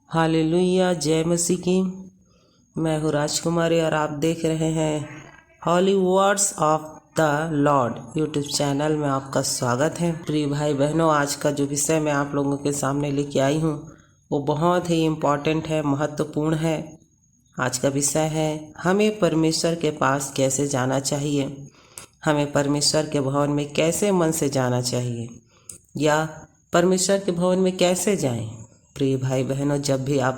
Hallelujah, जय मसीह की। मैं हूँ राजकुमारी और आप देख रहे हैं holy words of the Lord YouTube channel में। आपका स्वागत है। प्रिय भाई बहनों, आज का जो विषय मैं आप लोगों के सामने लेके आई हूँ वो बहुत ही इम्पॉर्टेंट है, महत्वपूर्ण है। आज का विषय है हमें परमेश्वर के पास कैसे जाना चाहिए, हमें परमेश्वर के भवन में कैसे मन से जाना चाहिए, या परमेश्वर के भवन में कैसे जाएं। प्रिय भाई बहनों, जब भी आप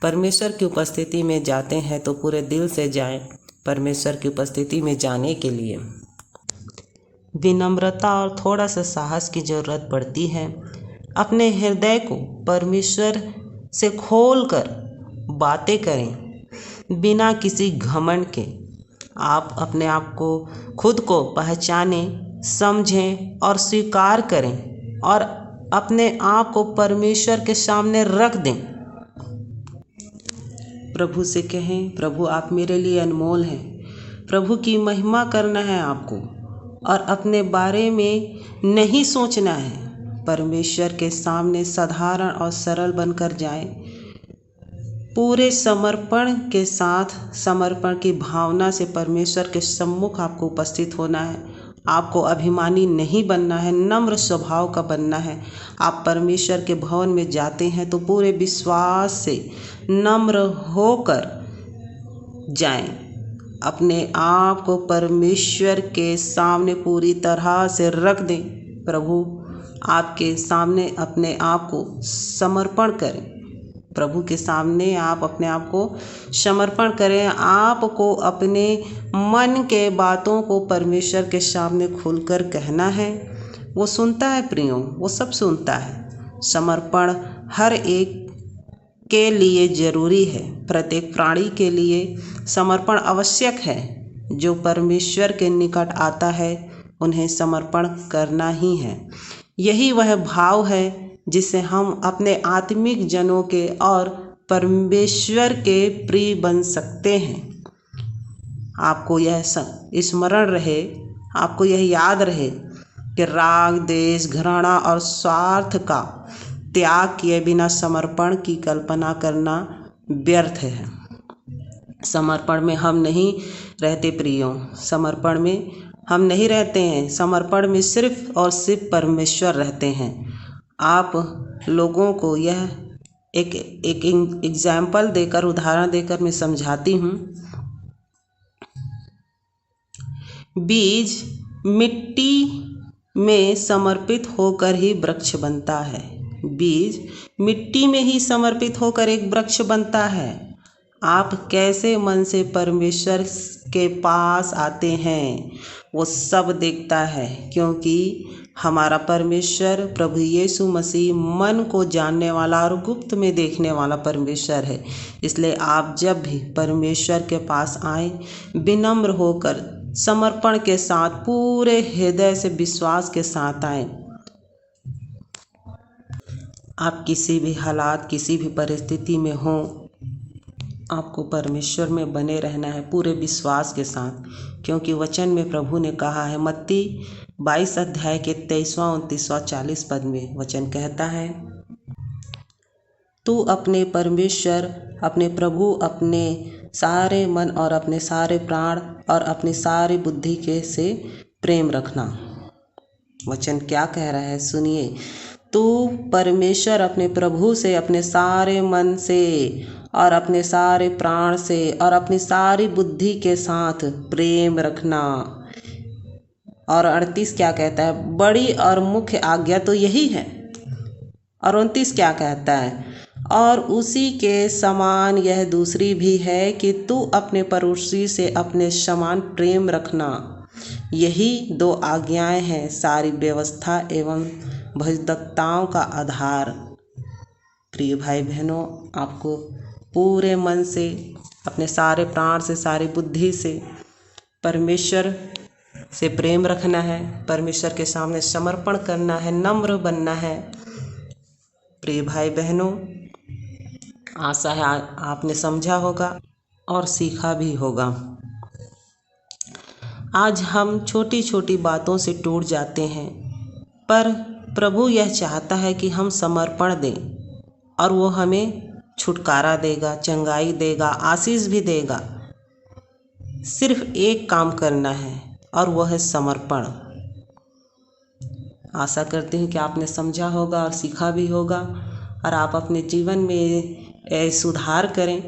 परमेश्वर की उपस्थिति में जाते हैं तो पूरे दिल से जाएं। परमेश्वर की उपस्थिति में जाने के लिए विनम्रता और थोड़ा सा साहस की ज़रूरत पड़ती है। अपने हृदय को परमेश्वर से खोलकर बातें करें बिना किसी घमंड के। आप अपने आप को खुद को पहचानें, समझें और स्वीकार करें और अपने आप को परमेश्वर के सामने रख दें। प्रभु से कहें, प्रभु आप मेरे लिए अनमोल हैं। प्रभु की महिमा करना है आपको और अपने बारे में नहीं सोचना है। परमेश्वर के सामने साधारण और सरल बनकर जाएं। पूरे समर्पण के साथ, समर्पण की भावना से परमेश्वर के सम्मुख आपको उपस्थित होना है। आपको अभिमानी नहीं बनना है, नम्र स्वभाव का बनना है। आप परमेश्वर के भवन में जाते हैं तो पूरे विश्वास से नम्र होकर जाएं। अपने आप को परमेश्वर के सामने पूरी तरह से रख दें। प्रभु आपके सामने अपने आप को समर्पण करें। प्रभु के सामने आप अपने आप को समर्पण करें। आपको अपने मन के बातों को परमेश्वर के सामने खुलकर कहना है। वो सुनता है प्रियों, वो सब सुनता है। समर्पण हर एक के लिए ज़रूरी है। प्रत्येक प्राणी के लिए समर्पण आवश्यक है। जो परमेश्वर के निकट आता है उन्हें समर्पण करना ही है। यही वह भाव है जिससे हम अपने आत्मिक जनों के और परमेश्वर के प्रिय बन सकते हैं। आपको यह स्मरण रहे, आपको यह याद रहे कि राग, द्वेष, घृणा और स्वार्थ का त्याग किए बिना समर्पण की कल्पना करना व्यर्थ है। समर्पण में हम नहीं रहते प्रियों, समर्पण में हम नहीं रहते हैं। समर्पण में सिर्फ और सिर्फ परमेश्वर रहते हैं। आप लोगों को यह एक एग्जाम्पल देकर, उदाहरण देकर मैं समझाती हूँ। बीज मिट्टी में समर्पित होकर ही वृक्ष बनता है। बीज मिट्टी में ही समर्पित होकर एक वृक्ष बनता है। आप कैसे मन से परमेश्वर के पास आते हैं वो सब देखता है, क्योंकि हमारा परमेश्वर प्रभु यीशु मसीह मन को जानने वाला और गुप्त में देखने वाला परमेश्वर है। इसलिए आप जब भी परमेश्वर के पास आएं, विनम्र होकर, समर्पण के साथ, पूरे हृदय से, विश्वास के साथ आएं। आप किसी भी हालात, किसी भी परिस्थिति में हों, आपको परमेश्वर में बने रहना है पूरे विश्वास के साथ, क्योंकि वचन में प्रभु ने कहा है, मत्ती 22 अध्याय के 23वां, 29वां, 40 पद में वचन कहता है, तू अपने परमेश्वर, अपने प्रभु, अपने सारे मन और अपने सारे प्राण और अपनी सारी बुद्धि के से प्रेम रखना। वचन क्या कह रहा है सुनिए। तू परमेश्वर, अपने प्रभु से, अपने सारे मन से और अपने सारे प्राण से और अपनी सारी बुद्धि के साथ प्रेम रखना। और 38 क्या कहता है, बड़ी और मुख्य आज्ञा तो यही है। और 29 क्या कहता है, और उसी के समान यह दूसरी भी है कि तू अपने पड़ोसी से अपने समान प्रेम रखना। यही 2 आज्ञाएं हैं सारी व्यवस्था एवं भजदक्ताओं का आधार। प्रिय भाई बहनों, आपको पूरे मन से, अपने सारे प्राण से, सारी बुद्धि से परमेश्वर से प्रेम रखना है। परमेश्वर के सामने समर्पण करना है, नम्र बनना है। प्रिय भाई बहनों, आशा है आपने समझा होगा और सीखा भी होगा। आज हम छोटी छोटी बातों से टूट जाते हैं, पर प्रभु यह चाहता है कि हम समर्पण दें और वो हमें छुटकारा देगा, चंगाई देगा, आशीष भी देगा। सिर्फ एक काम करना है और वह है समर्पण। आशा करती हूँ कि आपने समझा होगा और सीखा भी होगा और आप अपने जीवन में सुधार करें।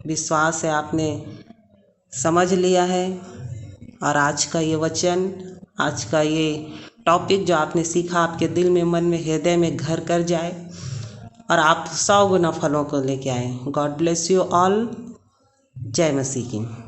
विश्वास है आपने समझ लिया है और आज का ये वचन, आज का ये टॉपिक जो आपने सीखा आपके दिल में, मन में, हृदय में घर कर जाए और आप 100 गुना फलों को लेके आए। God bless you all. जय मसीह की।